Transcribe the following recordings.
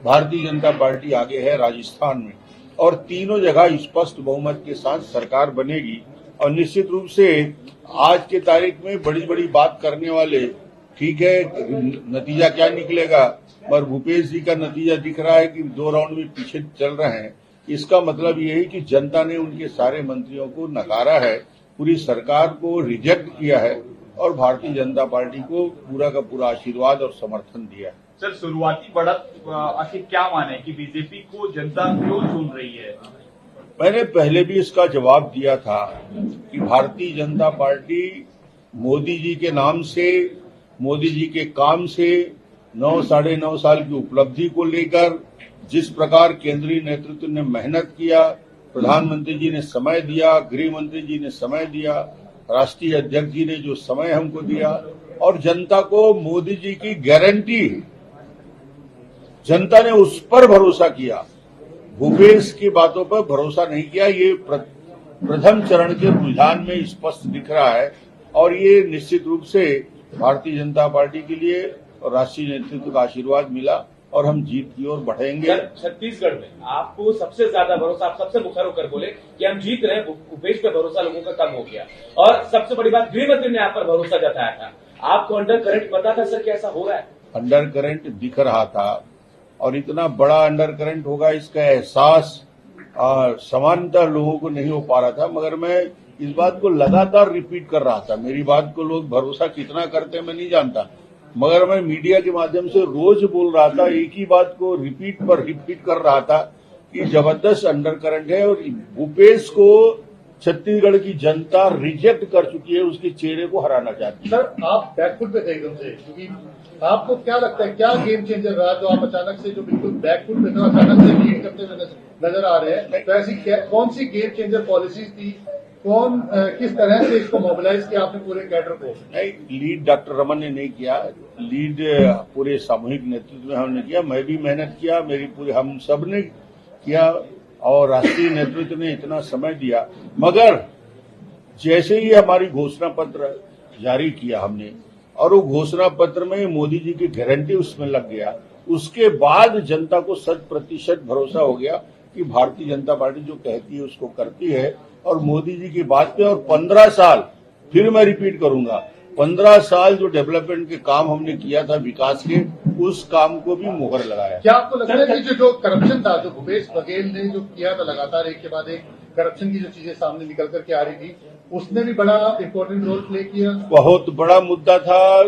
Bharatiya Janata party आगे है राजस्थान में, और तीनों जगह स्पष्ट बहुमत के साथ सरकार बनेगी। और निश्चित रूप से आज के तारीख में बड़ी बड़ी बात करने वाले, ठीक है, नतीजा क्या निकलेगा, पर भूपेश जी का नतीजा दिख रहा है कि 2 राउंड में पीछे चल रहे हैं। इसका मतलब ये है कि जनता ने उनके सारे मंत्रियों को नकारा है, पूरी सरकार को रिजेक्ट किया है और भारतीय जनता पार्टी को पूरा का पूरा आशीर्वाद और समर्थन दिया है। सर, शुरुआती बढ़त आखिर क्या माने कि बीजेपी को जनता क्यों चुन रही है? मैंने पहले भी इसका जवाब दिया था कि भारतीय जनता पार्टी मोदी जी के नाम से, मोदी जी के काम से, 9 साढ़े 9 साल की उपलब्धि को लेकर जिस प्रकार केंद्रीय नेतृत्व ने मेहनत किया, प्रधानमंत्री जी ने समय दिया, गृह मंत्री जी ने समय दिया, राष्ट्रीय अध्यक्ष जी ने जो समय हमको दिया, और जनता को मोदी जी की गारंटी, जनता ने उस पर भरोसा किया, भूपेश की बातों पर भरोसा नहीं किया। ये प्रथम चरण के रुझान में स्पष्ट दिख रहा है और ये निश्चित रूप से भारतीय जनता पार्टी के लिए और राष्ट्रीय नेतृत्व का आशीर्वाद मिला और हम जीत की ओर बढ़ेंगे। छत्तीसगढ़ में आपको सबसे ज्यादा भरोसा, आप सबसे मुखर होकर बोले कि हम जीत रहे हैं, भूपेश पर भरोसा लोगों का कम हो गया। और सबसे बड़ी बात, गृह मंत्री ने आप पर भरोसा जताया था। आपको अंडर करंट पता था सर कि ऐसा हो रहा है? अंडर करंट दिख रहा था और इतना बड़ा अंडर करंट होगा इसका एहसास सामान्यतः लोगों को नहीं हो पा रहा था, मगर मैं इस बात को लगातार रिपीट कर रहा था। मेरी बात को लोग भरोसा कितना करते हैं मैं नहीं जानता, मगर मैं मीडिया के माध्यम से रोज बोल रहा था, एक ही बात को रिपीट कर रहा था कि जबरदस्त अंडर करंट है और भूपेश को छत्तीसगढ़ की जनता रिजेक्ट कर चुकी है, उसके चेहरे को हराना चाहती है। सर, आप बैकफुट पे थे एकदम से, क्योंकि आपको क्या लगता है क्या गेम चेंजर रहा जो आप अचानक से, जो बिल्कुल बैकफुट पे थे, अचानक से लीड करते हुए नजर आ रहे हैं? तो ऐसी कौन सी गेम चेंजर पॉलिसीज थी, किस तरह से इसको मोबिलाइज किया आपने पूरे कैडर को? नहीं, लीड डॉक्टर रमन ने नहीं किया, लीड पूरे सामूहिक नेतृत्व में हमने किया। मैं भी मेहनत किया, हम सब ने किया और राष्ट्रीय नेतृत्व ने इतना समय दिया। मगर जैसे ही हमारी घोषणा पत्र जारी किया हमने और वो घोषणा पत्र में मोदी जी की गारंटी उसमें लग गया, उसके बाद जनता को 100% भरोसा हो गया कि भारतीय जनता पार्टी जो कहती है उसको करती है और मोदी जी की बात पे। और 15 साल, फिर मैं रिपीट करूंगा, 15 साल जो डेवलपमेंट के काम हमने किया था विकास के, उस काम को भी मुहर लगाया। क्या आपको लगता है कि जो करप्शन था, जो भूपेश बघेल ने जो किया था, लगातार एक के बाद एक करप्शन की जो चीजें सामने निकल करके आ रही थी, उसने भी बड़ा इम्पोर्टेंट रोल प्ले किया? बहुत बड़ा मुद्दा था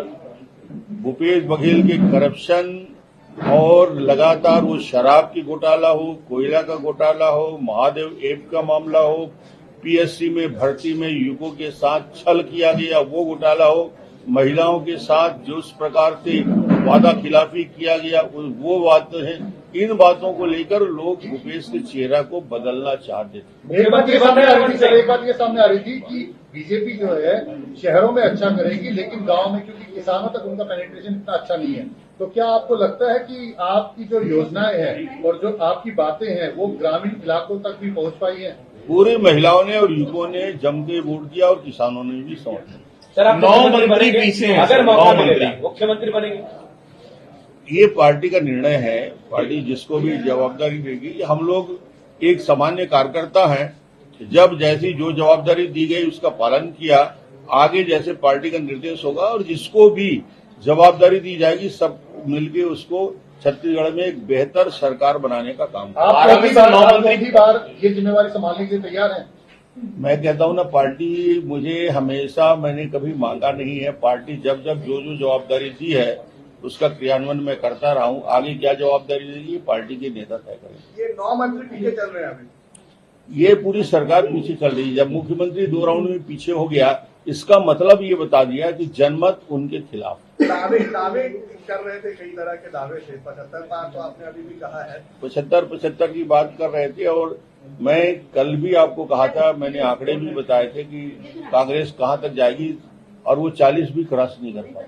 भूपेश बघेल के करप्शन, और लगातार वो शराब की घोटाला हो, कोयला का घोटाला हो, महादेव ऐप का मामला हो, पीएससी में भर्ती में युवकों के साथ छल किया गया वो घोटाला हो, महिलाओं के साथ जो उस प्रकार से वादा खिलाफी किया गया वो बातें हैं। इन बातों को लेकर लोग भूपेश के चेहरा को बदलना चाहते थे। एक बात ये सामने आ रही थी कि बीजेपी जो है शहरों में अच्छा करेगी, लेकिन गांव में, क्योंकि किसानों तक उनका पेनिट्रेशन इतना अच्छा नहीं है, तो क्या आपको लगता है कि आपकी जो योजनाएं हैं और जो आपकी बातें हैं वो ग्रामीण इलाकों तक भी पहुंच पाई है? पूरी महिलाओं ने और युवकों ने जम के वोट किया और किसानों ने भी समर्थन। सर, आप 9 मंत्री पीछे हैं, अगर मौका मिलेगा मुख्यमंत्री बनेंगे? ये पार्टी का निर्णय है, पार्टी जिसको भी जवाबदारी देगी। हम लोग एक सामान्य कार्यकर्ता हैं, जब जैसी जो जवाबदारी दी गई उसका पालन किया, आगे जैसे पार्टी का निर्देश होगा और जिसको भी जवाबदारी दी जाएगी सब मिलके उसको छत्तीसगढ़ में एक बेहतर सरकार बनाने का काम आप बार ये जिम्मेवारी संभालने के लिए तैयार हैं? मैं कहता हूं ना, पार्टी मुझे हमेशा, मैंने कभी मांगा नहीं है। पार्टी जब जब जो जवाबदारी दी है उसका क्रियान्वयन मैं करता रहा हूं। आगे क्या जवाबदारी देगी पार्टी के नेता तय करेंगे। ये 9 मंत्री पीछे चल रहे हैं अभी, ये पूरी सरकार पीछे चल रही है। जब मुख्यमंत्री 2 राउंड में पीछे हो गया, इसका मतलब ये बता दिया कि जनमत उनके खिलाफ। दावे कर रहे थे, कई तरह के दावे थे, 75 पार तो आपने अभी भी कहा है, 75 की बात कर रहे थे। और मैं कल भी आपको कहा था, मैंने आंकड़े भी बताए थे कि कांग्रेस कहां तक जाएगी और वो 40 भी क्रॉस नहीं कर पाई।